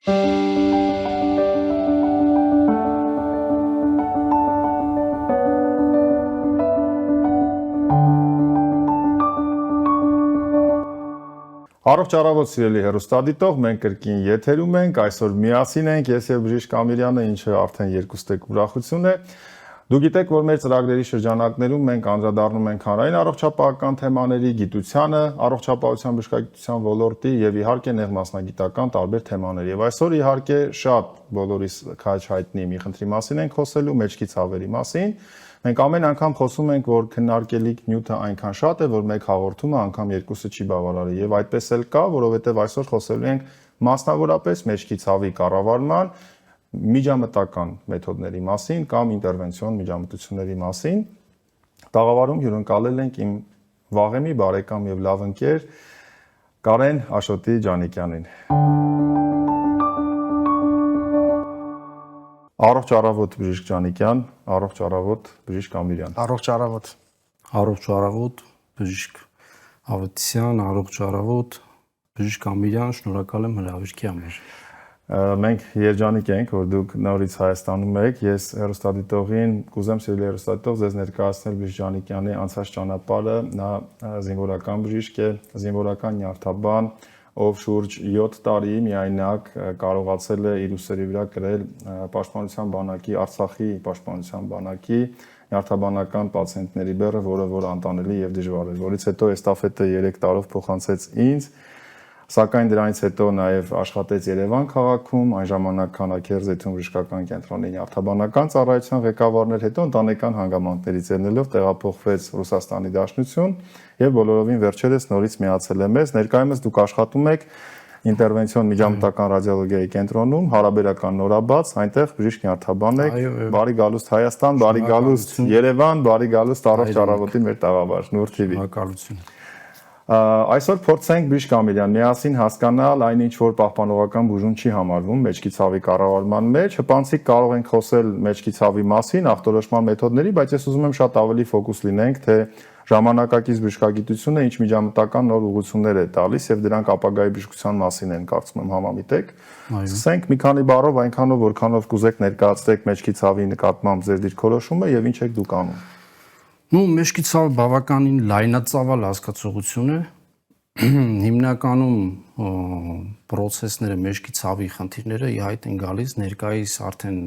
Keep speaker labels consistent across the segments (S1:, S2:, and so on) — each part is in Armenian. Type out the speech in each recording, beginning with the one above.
S1: Առողջ առավոտ սիրելի հեռուստադիտող, մենք կրկին եթերում ենք, այսօր միասին ենք, ես եւ Բժիշկ Ամիրյանը, ինչը արդեն երկուստեք ուրախություն է։ Դուք գիտեք, որ մեր ծրագրերի շրջանակներում մենք անդրադառնում ենք հանրային առողջապահական թեմաների, գիտությանը, առողջապահության բժշկագիտության ոլորտի եւ իհարկե նեղ մասնագիտական տարբեր թեմաների։ Եվ այսօր իհարկե շատ բոլորիս քաջ հայտնի մի խնդրի մասին ենք խոսելու, մեջքի ցավերի մասին։ Մենք ամեն անգամ խոսում ենք, որ քննարկելիք նյութը այնքան շատ է, որ մեկ հաղորդումը անգամ երկուսը չի բավարարի։ Եվ այդպես էլ կա, որովհետև այսօր խոսելու ենք մասնավորապես մեջքի ցավի կառավարման միջամտական մեթոդների մասին կամ ինտերվենցիոն միջամտությունների մասին։ Տաղավարում հյուրընկալել ենք իմ վաղեմի բարեկամ եւ լավ ընկեր Կարեն Աշոտի Ջանիկյանին։ Առողջ առավոտ Բժիշկ Ջանիկյան, առողջ առավոտ Բժիշկ Ամիրյան։
S2: Առողջ առավոտ։
S3: Առողջ առավոտ Բժիշկ Ավետիսյան, առողջ առավոտ Բժիշկ Ամիրյան, շնորհակալ եմ հրավերքի համար։
S1: Մենք երջանիկ ենք, որ դուք նորից Հայաստանում եք։ Ես հեռուստադիտողին կուզեմ սիրելի հեռուստադիտող ձեզ ներկայացնել Բժիշկ Ջանիկյանի անցած ճանապարհը, նա զինվորական բժիշկ է, զինվորական նյարդաբան, ով շուրջ 7 տարի միայնակ կարողացել է իր ուսերի վրա կրել Պաշտպանության բանակի, Արցախի Պաշտպանության բանակի նյարդաբանական պացիենտների բեռը, որը որ անտանելի եւ դժվար էր, որից հետո էստաֆետը 3 տարով փոխանցեց ինձ, սակայն դրանից հետո նաեւ աշխատեց Երևան քաղաքում, այն ժամանակ Քանաքերձեթում բժշկական կենտրոնի նյարդաբանական ծառայության ղեկավարներ, հետո ընտանեկան հանգամանքներից ելնելով տեղափոխվեց Ռուսաստանի Դաշնություն եւ բոլորովին վերջերս նորից միացել է մեզ։ Ներկայումս դուք աշխատում եք ինտերվենցիոն միջամտական ռադիոլոգիայի կենտրոնում, հարաբերական նորաբաց, այնտեղ բժիշկ նյարդաբան եք։ Բարի գալուստ Հայաստան, բարի գալուստ Երևան, բարի գալուստ առողջ առավոտի մեր տաղավար Նուր TV։
S3: Շնորհակալություն։
S1: Այսօր փորձենք Բժիշկ Ամիրյան միասին հասկանալ այն ինչ որ պահպանողական բուժում չի համարվում մեջքի ցավի կառավարման մեջ, հպանցիկ կարող ենք խոսել մեջքի ցավի մասին, ախտորոշման մեթոդների, բայց ես ուզում եմ շատ ավելի ֆոկուս լինենք, թե ժամանակակից բժշկագիտությունը ինչ միջամտական նոր ուղղություններ է տալիս եւ դրանք ապագայի բժշկության մասին են, կարծում եմ համամիտ եք։ Սկսենք մի քանի բառով, այնքանով որքանով կուզեք ներկայացրեք մեջքի ցավի նկատմամբ ձեր դիրքորոշումը եւ ինչ եք դուք անում։
S3: Մեջքի ցավը բավականին լայնածավալ հասկացողություն է։ Հիմնականում process-ները մեջքի ցավի խնդիրները ի հայտ են գալիս ներկայիս արդեն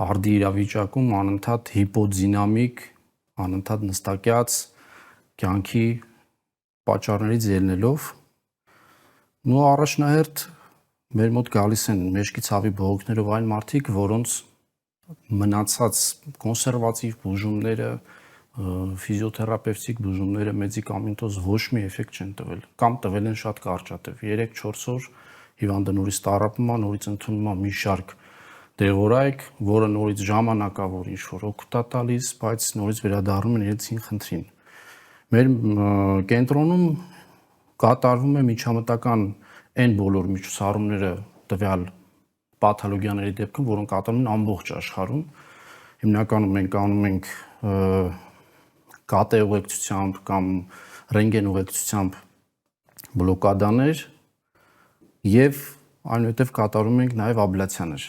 S3: արդի իրավիճակում անընդհատ հիպոդինամիկ, անընդհատ նստակյաց կյանքի պատճառներից ելնելով առաջնահերթ մեր մոտ գալիս են մեջքի ցավի բողոքներով այն մարդիկ, որոնց մնացած կոնսերվատիվ բուժումները ֆիզիոթերապևտիկ բուժումները մեդիկամենտոզ ոչ մի էֆեկտ չեն տվել կամ տվել են շատ կարճատև 3-4 օր հիվանդը նորից տառապում է, նորից ընդունում է մի շարք դեղորայք, որը նորից ժամանակավոր ինչ-որ օգուտ է տալիս, բայց նորից վերադառնում են իրենցին խնդրին։ Մեր կենտրոնում կատարվում է միջամտական այն բոլոր միջոցառումները տվյալ պաթոլոգիաների դեպքում, որոնք կատարվում են ամբողջ աշխարհում։ Հիմնականում մենք անում ենք կատե ուղեկցությամբ կամ ռենտգեն ուղեկցությամբ բլոկադաներ եւ այնուհետեւ կատարում ենք նաեւ աբլյացիաներ։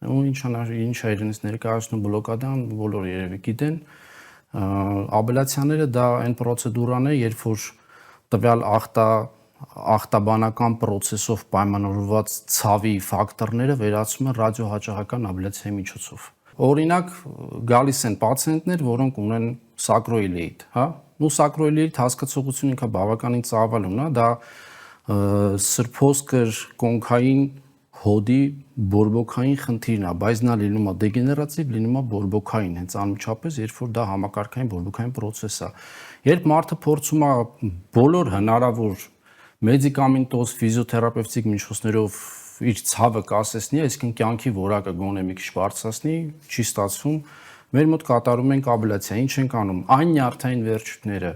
S3: Ինչ է իրենից ներկայացնում բլոկադան, բոլորը երևի գիտեն։ Աբլյացիաները դա այն պրոցեդուրան է, երբ որ տվյալ ախտաբանական process-ով պայմանավորված ցավի ֆակտորները վերածվում են ռադիոհաճախական աբլյացիայի միջոցով։ Օրինակ գալիս են պացիենտներ, որոնք ունեն սակրոիլեիդ, հա։ Սակրոիլեիդ հասկացողությունը ինքը բավականին ծավալուն է, դա սրբոսկր կոնքային հոդի բորբոքային խնդիրն է, բայց նա լինում է դեգեներատիվ, լինում է բորբոքային, հենց անմիջապես, երբ որ դա համակարգային բորբոքային process է։ Երբ մարդը փորձում է բոլոր հնարավոր մեդիկամենտոզ, ֆիզիոթերապևտիկ միջոցներով իր ցավը կասեցնի, այսինքն կյանքի որակը գոնե մի քիչ բարձրացնի, չի ստացվում, մեր մոտ կատարում ենք աբլյացիա, ինչ ենք անում, այն նյարդային վերջույթները,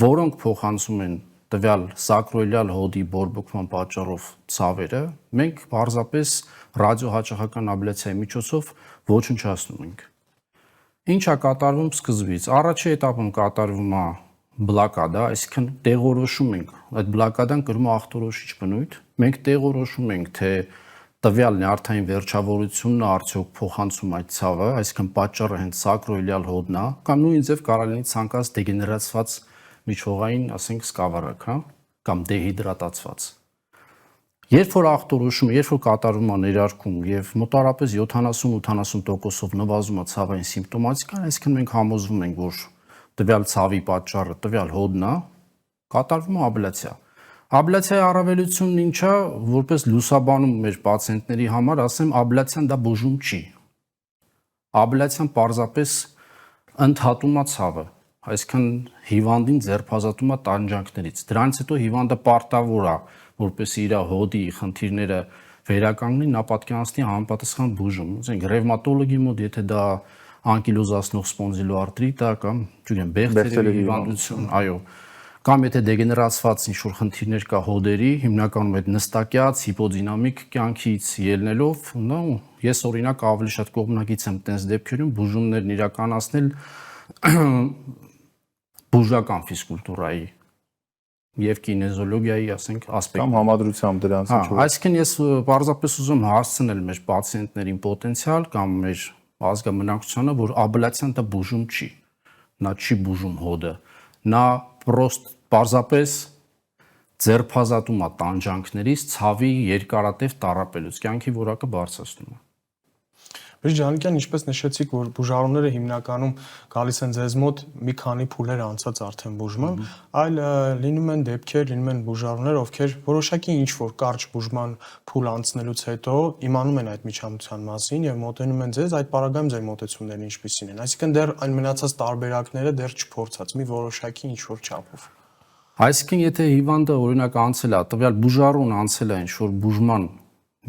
S3: որոնք փոխանցում են տվյալ սակրոիլյալ հոդի բորբոքման պատճառով ցավերը, մենք պարզապես ռադիոհաճախական աբլյացիայի միջոցով ոչնչացնում ենք։ Ինչ է կատարվում սկզբից։ Առաջի этаպում կատարվում է բլոկադա, այսինքն տեղորոշում ենք, այդ բլոկադան կրում է ախտորոշիչ բնույթ, մենք տեղորոշում ենք, թե տվյալ նյարդային վերջավորությունն է արդյոք փոխանցում այդ ցավը, այսինքն պատճառը հենց սակրոիլյալ հոդն է, կամ նույն ձև կարող լինի ցանկացած դեգեներացված միջհողային, ասենք, սկավառակ, հա, կամ դեհիդրատացված։ Երբ որ ախտորոշումը, երբ որ կատարվում է ներարկում եւ մոտարապես 70-80%-ով նվազում է ցավային սիմպտոմատիկան, այսինքն մենք համոզվում ենք, որ տվյալ ցավի պատճառը տվյալ հոդն է, կատարվում է աբլյացիա։ Աբլյացիայի առավելությունն ինչ է, որպես լուսաբանում մեր պացիենտների համար, ասեմ, աբլյացիան դա բուժում չի։ Աբլյացիան պարզապես ընդհատում է ցավը, այսինքն հիվանդին ձերբազատում է տանջանքներից։ Դրանից հետո հիվանդը պարտավոր է, որպեսզի իր հոդի խնդիրները վերականգնի, նա պատկանցնի համապատասխան բուժում։ Ասենք ռևմատոլոգի մոտ, եթե դա անկիլոզացնող սպոնդիլոարտրիտ է կամ, չգիտեմ, բեղցերի հիվանդություն, այո, կամ եթե դեգեներացված ինչ-որ խնդիրներ կա հոդերի, հիմնականում այդ նստակյաց, հիպոդինամիկ կյանքից ելնելով, ես օրինակ ավելի շատ կողմնակից եմ տես դեպքերում բուժումներն իրականացնել բուժական ֆիզկուլտուրայի եւ կինեզոլոգիայի, ասենք, ասպեկտ
S1: կամ համադրությամբ դրանց ինչ-որ։
S3: Այսինքն ես պարզապես ուզում հասցնել մեր պացիենտներին պոտենցիալ կամ մեր ազգամնակցությանը, որ աբլյացիան դա բուժում չի, նա չի բուժում հոդը, նա պարզապես ձերբազատում է տանջանքներից ցավի երկարատև տառապելուց, կյանքի որակը բարձրացնում է։
S2: Բժիշկ Ջանիկյան, ինչպես նշեցիք, որ բուժարումները հիմնականում գալիս են ձեզ մոտ մի քանի փուլեր անցած արդեն բուժման, այլ լինում են դեպքեր, լինում են բուժարումներ, ովքեր որոշակի ինչ-որ կարճ բուժման փուլ անցնելուց հետո իմանում են այդ միջամտության մասին եւ մոտենում են ձեզ, այդ պարագայում ձեր մոտեցումներն ինչպիսին են։ Այսինքն դեռ այն մնացած տարբերակները դեռ չփորձած, մի որոշակի ինչ-որ չափով։
S3: Այսինքն եթե հիվանդը օրինակ անցել է, տվյալ բուժարուն անցել է ինչ-որ բուժման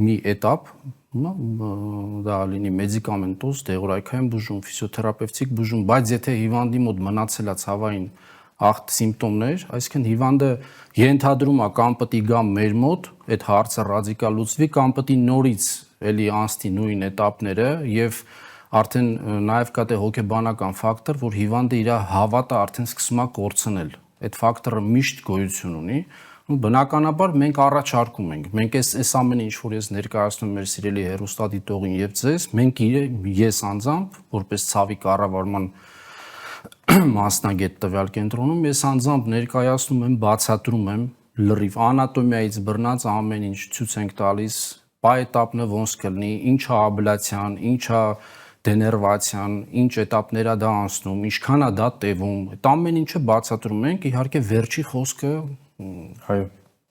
S3: մի этап, դա լինի մեդիկամենտոզ, դեղորայքային բուժում, ֆիզիոթերապևտիկ բուժում, բայց եթե հիվանդի մոտ մնացել է ցավային ախտ սիմպտոմներ, այսինքն հիվանդը ենթադրում է կամ պետք է գա մեր մոտ, այդ հարցը ռադիկալ լուծվի, կամ պետք է նորից էլի անցնի նույն этаպները եւ արդեն նաեւ կա դե հոգեբանական ֆակտոր, որ հիվանդը իր հավատը արդեն սկսում է կորցնել։ Այդ ֆակտորը միշտ գոյություն ունի։ Բնականաբար մենք առաջարկում ենք, մենք այս ամեն ինչ, որ ես ներկայացնում եմ մեր սիրելի հեռուստադիտողին եւ ձեզ, մենք ես անձամբ, որպես ցավի կառավարման մասնագետ տվյալ կենտրոնում, ես անձամբ ներկայացնում եմ, բացատրում եմ լրիվ անատոմիայից բռնած ամեն ինչ ցույց ենք տալիս, պայետապնը ոնց կլինի, ինչ է աբլյացիան, ինչ է դեներվացիան, ինչ этаպներ է դա անցնում, ինչքան է դա տևում, այդ ամեն ինչը բացատրում ենք, իհարկե վերջի խոսքը
S1: Այո,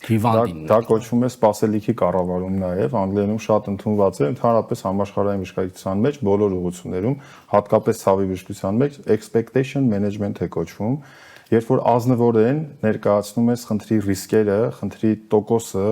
S3: հիվանդին։
S1: դա կոչվում է սպասելիքի կառավարում նաև, անգլերենում շատ ընդունված է, ընդհանրապես համաշխարհային բժշկայության մեջ բոլոր ուղղություններում, հատկապես ցավի բժշկության մեջ expectation management է կոչվում, երբ որ ազնվորեն ներկայացնում ես խնդրի ռիսկերը, խնդրի տոկոսը,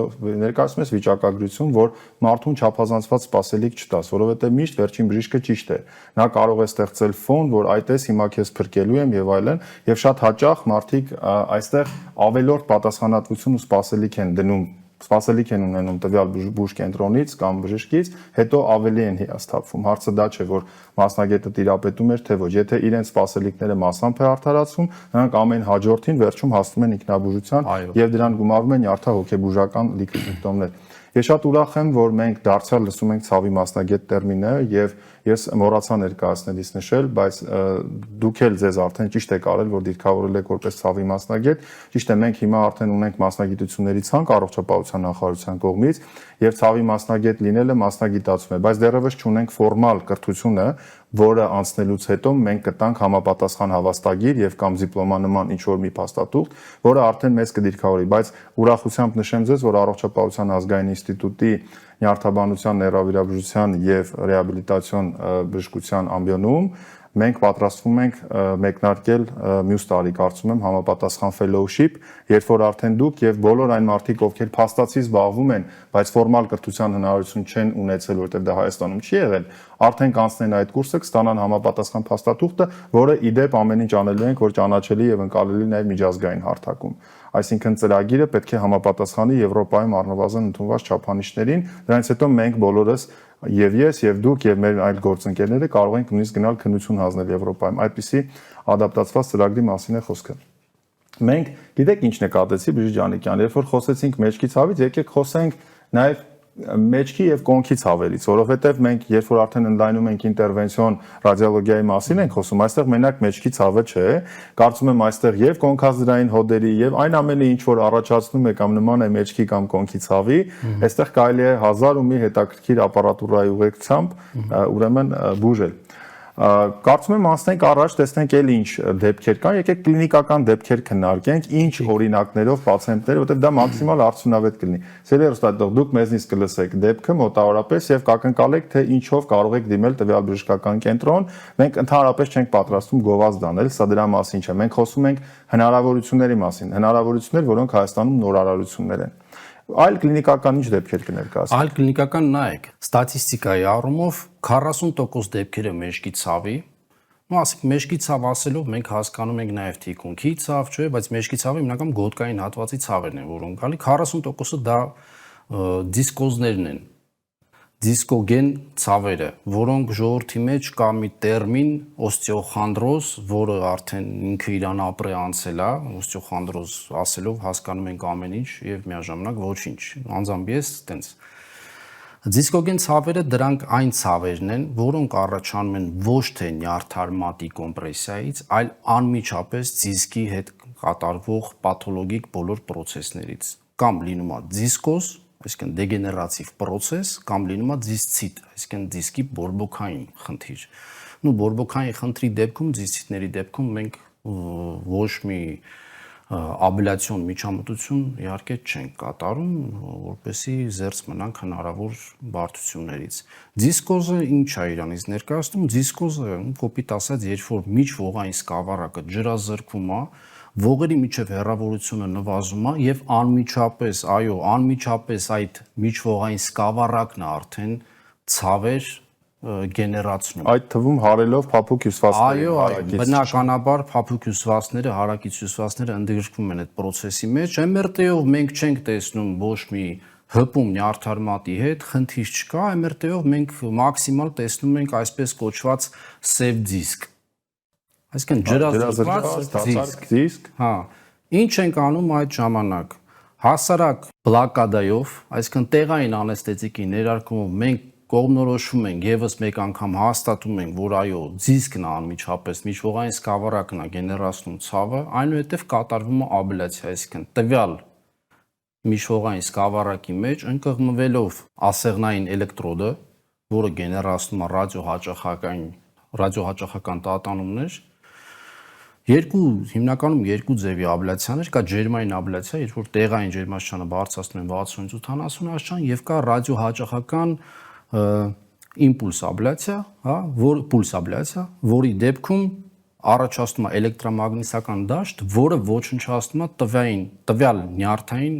S1: ներկայացնում ես վիճակագրություն, որ մարդուն չափազանցված սպասելիք չտաս, որովհետև միշտ վերջին բժիշկը ճիշտ է։ Նա կարող է ստեղծել ֆոն, որ այդպես հիմա քեզ փրկելու եմ եւ այլն, եւ շատ հաճախ մարդիկ այստեղ ավելորդ պատասխանատվություն ու սպասելիք են դնում, սպասելիք են ունենում տվյալ բուժկենտրոնից կամ բժշկից, հետո ավելի են հիասթափվում։ Հարցը դա չէ, որ մասնագետը տիրապետում էր, թե ոչ, եթե իրենց սպասելիքները մասամբ է արդարացում, նրանք ամեն հաջորդին վերջում հասնում են ինքնաբուժության եւ դրան գումարվում են նյարդահոգեբուժական լիքը սիմպտոմներ։ Ես շատ ուրախ եմ, որ մենք դարձյալ լսում ենք ցավի մասնագետ տերմինը եւ ես մոռացա ներկայացնելիս նշել, բայց դուք էլ ձեզ արդեն ճիշտ եք արել, որ դիրքավորել եք որպես ցավի մասնագետ։ Ճիշտ է, մենք հիմա արդեն ունենք մասնագիտությունների ցանկ առողջապահության նախարարության կողմից եւ ցավի մասնագետ լինելը մասնագիտացում է, բայց դեռևս չունենք ֆորմալ կրթությունը, որը անցնելուց հետո մենք կտանք համապատասխան հավաստագիր եւ կամ դիպլոմանման ինչ-որ մի փաստաթուղթ, որը արդեն մեզ կդիրքավորի, բայց ուրախությամբ նշեմ ձեզ, որ Առողջապահության ազգային ինստիտուտի նյարդաբանության, նեյրովիրաբուժության եւ ռեաբիլիտացիոն բժշկության ամբիոնում մենք պատրաստվում ենք մեկնարկել մյուս տարի, կարծում եմ, համապատասխան fellowship, երբ որ արդեն դուք եւ բոլոր այն մարդիկ, ովքեր փաստացի զբաղվում են, բայց ֆորմալ կրթության հնարավորություն չեն ունեցել, որտեղ դա Հայաստանում չի եղել, արդեն կանցնեն այդ կուրսը, կստանան համապատասխան փաստաթուղթը, որը ի դեպ ամեն ինչ անելու ենք, որ ճանաչելի եւ ընկալելի նաեւ միջազգային հարթակում։ Այսինքն ծրագիրը պետք է համապատասխանի Եվրոպայում առնվազն ընդունված չափանիշներին, դրանից հետո մենք բոլորս եւ ես եւ դուք եւ մեր այլ գործընկերները կարող ենք նույնիսկ գնալ քննություն հանձնել Եվրոպայում։ Այդպիսի ադապտացված ծրագրի մասին է խոսքը։ Մենք գիտեք ինչ նկատեցի Բժիշկ Ջանիկյան, երբ որ խոսեցինք մեջքի ցավից, եկեք խոսենք նաև մեջքի եւ կոնքի ցավերից, որովհետեւ մենք երբ որ արդեն ընդլայնում ենք ինտերվենցիոն ռադիոլոգիայի մասին ենք խոսում, այստեղ մենակ մեջքի ցավը չէ, կարծում եմ այստեղ եւ կոնքազդրային հոդերի եւ այն ամենը ինչ որ առաջացնում է կամ նման է մեջքի կամ կոնքի ցավի, այստեղ կարելի է 1000 ու մի հետաքրքիր ապարատուրայի ուղեկցությամբ ուրեմն բուժել։ Կարծում եմ անցնենք առաջ, տեսնենք էլ ինչ դեպքեր կան, եկեք կլինիկական դեպքեր քննարկենք, ինչ օրինակներով պացիենտները, որտեղ դա մաքսիմալ արդյունավետ կլինի։ Սիրելի հեռուստադիտող, դուք մեզնից կլսեք դեպքը մոտավորապես եւ կակնկալեք, թե ինչով կարող եք դիմել տվյալ բժշկական կենտրոն։ Մենք ընդհանրապես չենք պատրաստվում գովազդ դանել, սա դրա մասին չէ։ Մենք խոսում ենք հնարավորությունների մասին, հնարավորություններ, որոնք Հայաստանում նորարարություններ են։ Այլ կլինիկական ինչ դեպքեր կներկայացնենք։
S3: Այլ կլինիկական նայեք, ստատիստիկայի առումով 40% դեպքերը մեջքի ցավի, ու ասենք մեջքի ցավ ասելով մենք հասկանում ենք նաև թիկունքի ցավ, չէ, բայց մեջքի ցավը հիմնական գոտկային հատվածի ցավերն են, որոնք գալի 40%-ը դա դիսկոզներն են, դիսկոգեն ցավերը, որոնք ժողովրդի մեջ կա մի տերմին օստեոխոնդրոզ, որը արդեն ինքը իրան ապրե անցել է, օստեոխոնդրոզ ասելով հասկանում ենք ամեն ինչ եւ միաժամանակ ոչինչ, անձամբ ես տենց։ Դիսկոգեն ցավերը դրանք այն ցավերն են, որոնք առաջանում են ոչ թե նյարդարմատի կոմպրեսիայից, այլ անմիջապես դիսկի հետ կատարվող պաթոլոգիկ բոլոր process-ներից, կամ լինում է դիսկոզ, այսինքն դեգեներատիվ process, կամ լինում է դիսցիտ, այսինքն դիսկի բորբոքային խնդիր։ Ու բորբոքային խնդրի դեպքում, դիսցիտների դեպքում մենք ոչ մի աբլյացիոն միջամտություն իհարկե չենք կատարում, որպեսզի զերծ մնանք հնարավոր բարդություններից։ Դիսկոզը ինչ է իրանից ներկայացնում։ Դիսկոզը, կոպիտ ասած, երբ որ միջողային սկավառակը ջրազրկվում է, ողերի միջև հեռավորությունը նվազում է եւ անմիջապես, այո, անմիջապես այդ միջողային սկավառակն է արդեն ցավեր գեներացնում։
S1: Այդ թվում հարելով փափուկ հյուսվածքները։
S3: Այո, բնականաբար փափուկ հյուսվածքները, հարակից հյուսվածքները ընդգրկվում են այդ process-ի մեջ։ MRT-ով մենք չենք տեսնում ոչ մի հպում նյարդարմատի հետ, խնդիր չկա, MRT-ով մենք մաքսիմալ տեսնում ենք այսպես կոչված սև դիսկ։ Այսինքն ջրազրկված դիսկ։ Հա, ինչ ենք անում այդ ժամանակ։ Հասարակ բլոկադայով, այսինքն տեղային անեստետիկի ներարկումով մենք կողմնորոշում ենք եւս մեկ անգամ հաստատում ենք, որ այո, դիսկն է անմիջապես միջողային սկավառակն է գեներացնում ցավը, այնուհետև կատարվում է աբլյացիա, այսինքն տվյալ միջողային սկավառակի մեջ ընկղմվելով ասեղնային էլեկտրոդը, որը գեներացնում է ռադիոհաճախական տատանումներ, հիմնականում երկու ձևի աբլյացիաներ, կա ջերմային աբլյացիա, երբ որ տեղային ջերմաստիճանը բարձրացնում են 60-80 աշան, եւ կա ռադիոհաճախական իմպուլս աբլյացիա, հա, պուլս աբլյացիա, որի դեպքում առաջացնում է էլեկտրամագնիսական դաշտ, որը ոչնչացնում է տվյալ նյարդային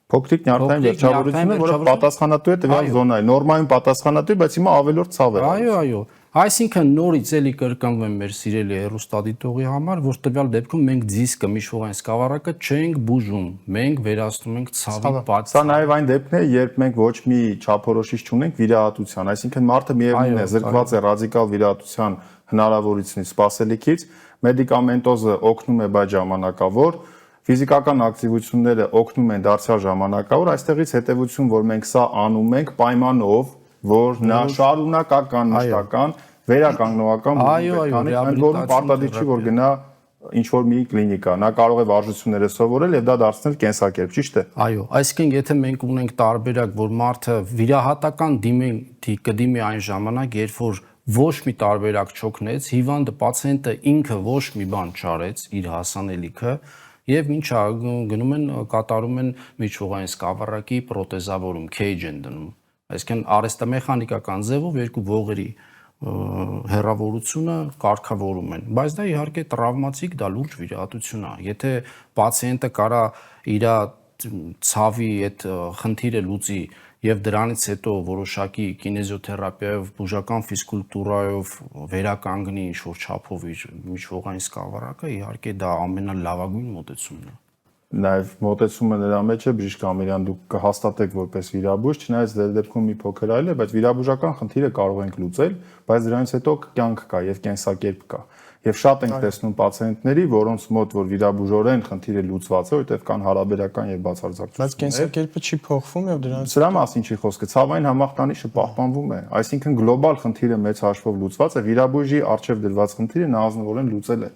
S1: փոքրիկ նյարդային վերջավորությունը, որը պատասխանատու է տվյալ զոնայի, նորմայում պատասխանատու է, բայց հիմա ավելորդ ցավ է։
S3: Այո։ Այսինքն նորից էլի կրկնվեմ մեր սիրելի հեռուստադիտողի համար, որ տվյալ դեպքում մենք դիսկը միջողային սկավառակը չենք բուժում, մենք վերացնում ենք ցավի պատճառը։
S1: Սա նաև այն դեպքն է, երբ մենք ոչ մի չափորոշիչ չունենք վիրահատության, այսինքն մարդը միևնույն է զրկված է ռադիկալ վիրահատության հնարավորությունից, սպասելիքից, մեդիկամենտոզը օգնում է, բայց ժամանակավոր, ֆիզիկական ակտիվությունները օգնում են դարձյալ ժամանակավոր, այստեղից հետևություն, որ մենք սա անում ենք պայմանով, որ նա շարունակական մշտական վերականգնողական բուժի, այն որ պարտադիր չի, որ գնա ինչ որ մի կլինիկա, նա կարող է վարժությունները սովորել եւ դա դարձնել կենսակերպ, ճիշտ է։
S3: Այո, այսինքն եթե մենք ունենք տարբերակ, որ մարդը վիրահատական դիմի կդիմի այն ժամանակ, երբ որ ոչ մի տարբերակ չօգնեց, հիվանդը պացիենտը ինքը ոչ մի բան չարեց իր հասանելիքը եւ ինչա գնում են կատարում են միջողային սկավառակի պրոթեզավորում, քեյջ են դնում։ Այսինքն արհեստամեխանիկական ձևով երկու ողերի հեռավորությունը կարգավորում են, բայց դա իհարկե տրավմատիկ, դա լուրջ վիրահատություն է։ Եթե պացիենտը կարա իր ցավի այդ խնդիրը լուծի եւ դրանից հետո որոշակի կինեզիոթերապիայով, բուժական ֆիզկուլտուրայով վերականգնի ինչ-որ չափով իր միջողային սկավառակը, իհարկե դա ամենալավագույն մոտեցումն է։
S1: Նաև մոտեցումը նրա մեջ է, բժիշկ Ամիրյան, դուք կհաստատեք որպես վիրաբույժ, չնայած դեր դեպքում մի փոքր այլ է, բայց վիրաբուժական խնդիրը կարող ենք լուծել, բայց դրանից հետո կյանք կա եւ կենսակերպ կա։ Եվ շատ ենք տեսնում պացիենտների, որոնց մոտ որ վիրաբուժորեն խնդիրը լուծված է, որտեղ կան հարաբերական եւ բացարձակ։
S2: Բայց կենսակերպը չի փոխվում եւ դրանից
S1: Սրա մասին չի խոսքը, ցավային համախտանիշը պահպանվում է, այսինքն գլոբալ խնդիրը մեծ հաշվով լուծված է, վիրաբույժի արժեվ դրված խնդիրը նա ազնվորեն լուծել է։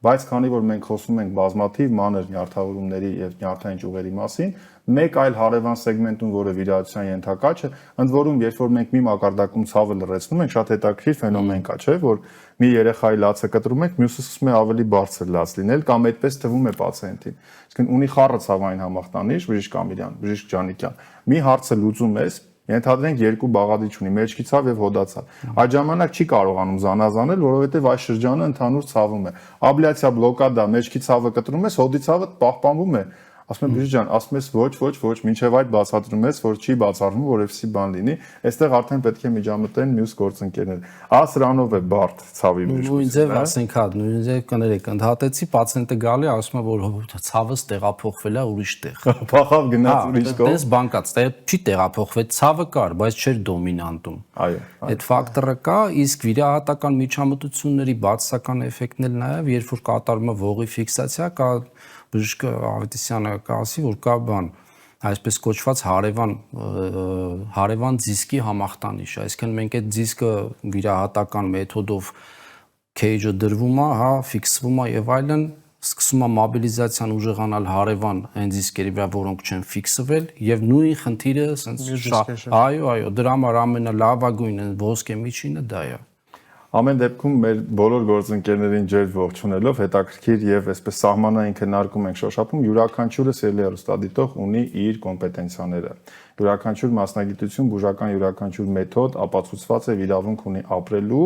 S1: Բայց քանի որ մենք խոսում ենք բազմաթիվ մանր նյարդավորումների եւ նյարդային ճյուղերի մասին, մեկ այլ հարևան սեգմենտում, որը վիրահատության ենթակա չէ, ընդ որում երբ որ մենք մի մակարդակում ցավը լրացնում ենք, շատ հետաքրքիր ֆենոմեն կա, չէ՞, որ մի երեխայի լացը կտրում ենք, մյուսը սկսում է ավելի բարձր լաց լինել կամ այդպես թվում է պացիենտին։ Իսկն ունի խառը ցավային համախտանիշ, բժիշկ Ամիրյան, բժիշկ Ջանիկյան։ Մի հարցը լուծում ես, ենթադրենք երկու բաղադրիչ ունի, մեջքի ցավ եւ հոդացավ։ Այդ ժամանակ չի կարողանում զանազանել, որովհետեւ այս շրջանը ընդհանուր ցավում է։ Աբլյացիա բլոկադա, մեջքի ցավը կտրում ես, հոդի ցավը պահպանվում է։ Ասում եմ բժիշկ ջան, ասում ես ոչ, մինչև այդ բացատրում ես, որ չի բացառվում, որովհետեւ բան լինի, այստեղ արդեն պետք է միջամտեն մյուս գործընկերներ։ Սրանով է բարդ ցավի բժիշկ։
S3: Նույն ձև ասենք, հա, նույն ձև կներեք, ընդհատեցի, պացիենտը գալի, ասում է, որ ցավս տեղափոխվել է ուրիշ տեղ։
S1: Փախավ գնաց ուրիշ կողմ։
S3: Դες բան կա, չի տեղափոխվել, ցավը կար, բայց չէր դոմինանտում։
S1: Այո։
S3: Այդ ֆակտորը կա, իսկ վիրահատական միջամտությունների բացասական էֆեկտն էլ նաև, երբ որ կատարում է ողի ֆիքսացիա, կա բժիշկ Ավետիսյանը կասի, որ կա բան, այսպես կոչված հարևան դիսկի համախտանիշ, այսինքն մենք այդ դիսկը վիրահատական մեթոդով քեյջը դրվում է, հա, ֆիքսվում է եւ այլն, սկսում է մոբիլիզացիան ուժեղանալ հարևան այն դիսկերի վրա, որոնք չեն ֆիքսվել եւ նույն խնդիրը ասենց այո, դրա համար ամենալավագույնը ոսկե միջինը դա է։
S1: Ամեն դեպքում մեր բոլոր գործընկերներին ջեր ողջունելով հետաքրքիր եւ այսպես սահմանային քննարկում ենք շոշափում, յուրաքանչյուրը սիրելի հեռուստադիտող ունի իր կոմպետենցիաները։ Յուրաքանչյուր մասնագիտություն, բուժական յուրաքանչյուր մեթոդ ապացուցված է իրավունք ունի ապրելու,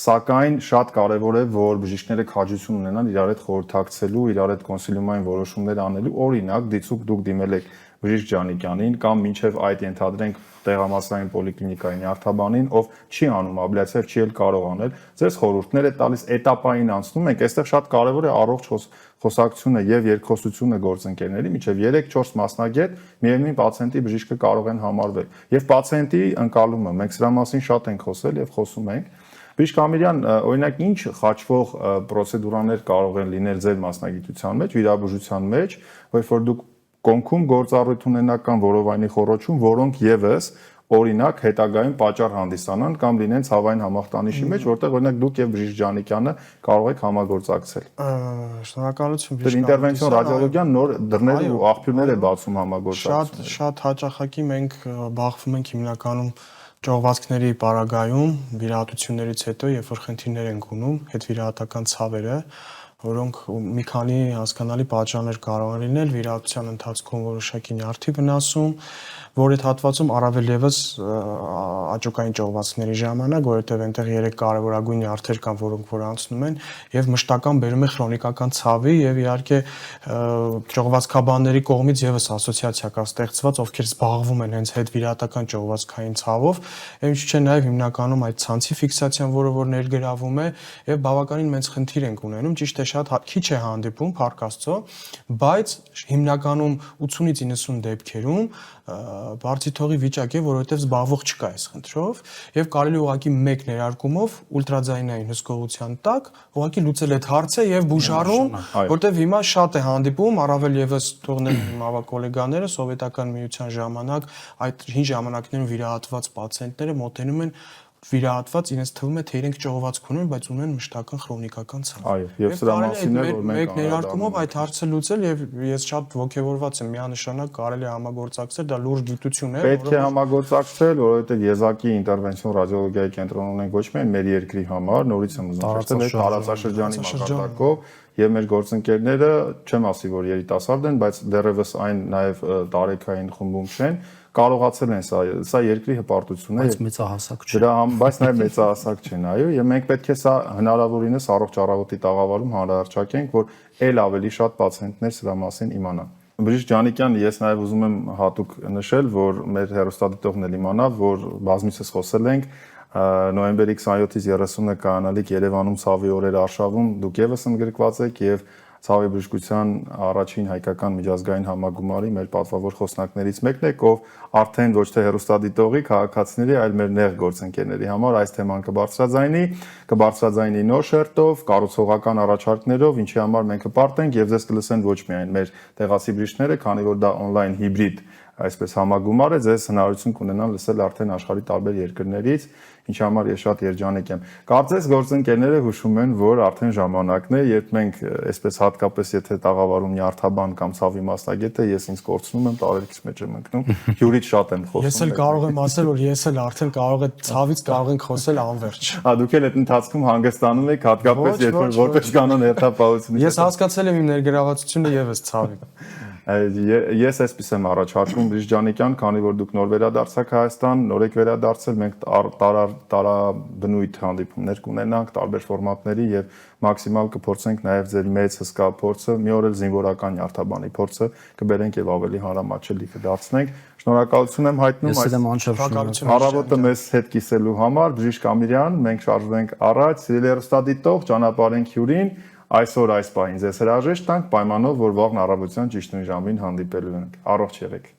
S1: սակայն շատ կարեւոր է, որ բժիշկները քաջություն ունենան իրար հետ խորհրդակցելու, իրար հետ կոնսիլիումային որոշումներ անելու, օրինակ դիցուք դուք դիմել եք բժիշկ Ջանիկյանին կամ մինչև այդ ենթադրենք տեղամասային պոլիկլինիկայի նյարդաբանին, ով չի անում աբլյացիա, չի էլ կարող անել, ձեզ խորհուրդներ է տալիս, էտապային անցնում եք, այստեղ շատ կարևոր է առողջ խոսակցությունը եւ երկխոսությունը գործընկերների, մինչև 3-4 մասնագետ միևնույն պացիենտի բժիշկը կարող են համարվել։ Եվ պացիենտի ընկալումը, մենք սրա մասին շատ ենք խոսել եւ խոսում ենք։ Բժիշկ Ամիրյան, օրինակ ինչ խաչվող պրոցեդուրաներ կարող են լինել ձեր մասնագիտության մեջ, վիրաբուժության մեջ, որ դուք կոնքում գործառույթ ունենական որովայնի խոռոչում, որոնք եւս օրինակ հետագայում պատճառ հանդիսանան կամ լինեն ցավային համախտանիշի մեջ, որտեղ օրինակ դուք եւ բժիշկ Ջանիկյանը կարող եք համագործակցել։
S2: Շնորհակալություն
S1: բժիշկ։ Ինտերվենցիոն ռադիոլոգիան նոր դռներ ու աղբյուրներ է բացում համագործակցությունների։
S2: Շատ հաճախակի մենք բախվում ենք հիմնականում ճողվածքների պարագայում վիրահատություններից հետո, երբ որ խնդիրներ են գունում, հետվիրահատական ցավերը, որոնք մի քանի հասկանալի պատճառներ կարող են լինել, վիրահատության ընթացքում որոշակի նյարդի վնասում, որ այդ հատվածում առավել եւս աճոկային ճողվածքների ժամանակ, որովհետեւ այնտեղ 3 կարևորագույն նյարդեր կան, որոնք որ անցնում են եւ մշտական բերում է քրոնիկական ցավի եւ իհարկե ճողվածքաբանների կողմից եւս ասոցիացիա կա ստեղծված, ովքեր զբաղվում են հենց հետվիրահատական ճողվածքային ցավով, եւ ինչ չէ նաեւ հիմնականում այդ ցանցի ֆիքսացիան, որը որ ներգրավում է եւ բավականին մեծ խնդիր ենք ունենում, ճիշտ է շատ քիչ է հանդիպում, փառք Աստծո, բայց հիմնականում 80-ից 90 դեպքերում բարձի թողի վիճակ է, որովհետև զբաղվող չկա այս խնդրով եւ կարելի ուղղակի մեկ ներարկումով ուլտրաձայնային հսկողության տակ ուղղակի լուծել այդ հարցը եւ բուժարում, որտեվ հիմա շատ է հանդիպում, առավել եւս թողնել իմ ավա գոլեգաները սովետական միության ժամանակ այդ հին ժամանակներում վիրահատված պացիենտները մոտենում են վիրահատված, իրենց թվում է թե իրենք ճողվածք ունեն, բայց ունեն մշտական քրոնիկական ցավ։
S1: Այո, եւ սրա մասին է որ մենք
S2: ներարկումով այդ հարցը լուծել եւ ես շատ ողջավորված եմ, միանշանակ կարելի է համագործակցել, դա լուրջ գիտություն է,
S1: պետք է համագործակցել, որովհետեւ եզակի ինտերվենցիոն ռադիոլոգիայի կենտրոն ունենք ոչ միայն մեր երկրի համար, նորից եմ ուզում ասել, այդ տարածաշրջանի մակարդակով եւ մեր գործընկերները, չեմ ասի որ երիտասարդ են, բայց դեռևս այն նաեւ տարեկային խմբում չեն, կարողացել են սա երկրի հպարտություն է,
S3: բայց մեծահասակ չէ։
S1: Դրա բայց նաև մեծահասակ չեն, այո, եւ մենք պետք է սա հնարավորինս առողջ առավոտի տաղավարում հանրահարչակենք, որ ել ավելի շատ պացիենտներ սրա մասին իմանան։ Բժիշկ Ջանիկյան, ես նաև ուզում եմ հատուկ նշել, որ մեր հեռուստադիտողն էլ իմանա, որ բազմիցս խոսել ենք նոյեմբերի 27-ից 30-ը կանալիք Երևանում ցավի օրեր արշավում, դուք եւս ընդգրկված եք եւ ցավի բժշկության առաջին հայկական միջազգային համագումարի մեր պատվավոր խոսնակներից մեկն է, ով արդեն ոչ թե հեռուստադիտողի, քաղաքացիների, այլ մեր նեղ գործընկերների համար այս թեման կբարձրաձայնի նոր շերտով, կառուցողական առաջարկներով, ինչի համար մենք կպարտենք եւ ձեզ կլսեն ոչ միայն մեր տեղացի բժիշկները, քանի որ դա on-line հիբրիդ այսպես համագումար է, ձեզ հնարավորություն կունենան լսել արդեն աշխարհի տարբեր երկրներից, ինչի համար ես շատ երջանիկ եմ։ Կարծես գործընկերները հուշում են, որ արդեն ժամանակն է, երբ մենք այսպես հատկապես եթե տաղավարում նյարդաբան կամ ցավի մասնագետ է, ես ինձ կորցնում եմ, տարերքից մեջ եմ ընկնում, հյուրից շատ եմ խոսում։
S2: Ես էլ կարող եմ ասել, որ ես էլ արդեն կարող եմ ցավից կարող ենք խոսել անverջ։
S1: Դուք էլ այդ ընթացքում հանգստանում եք, հատկապես երբ որ որպես կանոն հերթապահություն։
S2: Ես հասկացել եմ իմ ներգրավվածությունը եւս ցավի։
S1: Ես այսպես եմ առաջարկում Բրիշ Ջանիկյան, քանի որ դուք նոր վերադարձաք Հայաստան, նոր եք վերադարձել, մենք տարաբնույթ հանդիպումներ կունենանք տարբեր ֆորմատների եւ մաքսիմալ կփորձենք նաեւ ձեր մեծ հսկա փորձը, մի օր էլ զինվորական նյարդաբանի փորձը կբերենք եւ ավելի հանրամատչելի կդարձնենք։ Շնորհակալություն եմ հայտնում այս առավոտը մեզ հետ կիսելու համար։ Բրիշկ Ամիրյան, մենք շարժվենք առաջ, սիրելի հեռուստադիտող, ճանապարհենք հյուրին։ Այսօր այս պահին ձեզ հրաժեշտ տանք պայմանով, որ վաղն առավոտյան ճիշտ նույն ժամին հանդիպելու ենք։ Առողջ եղեք։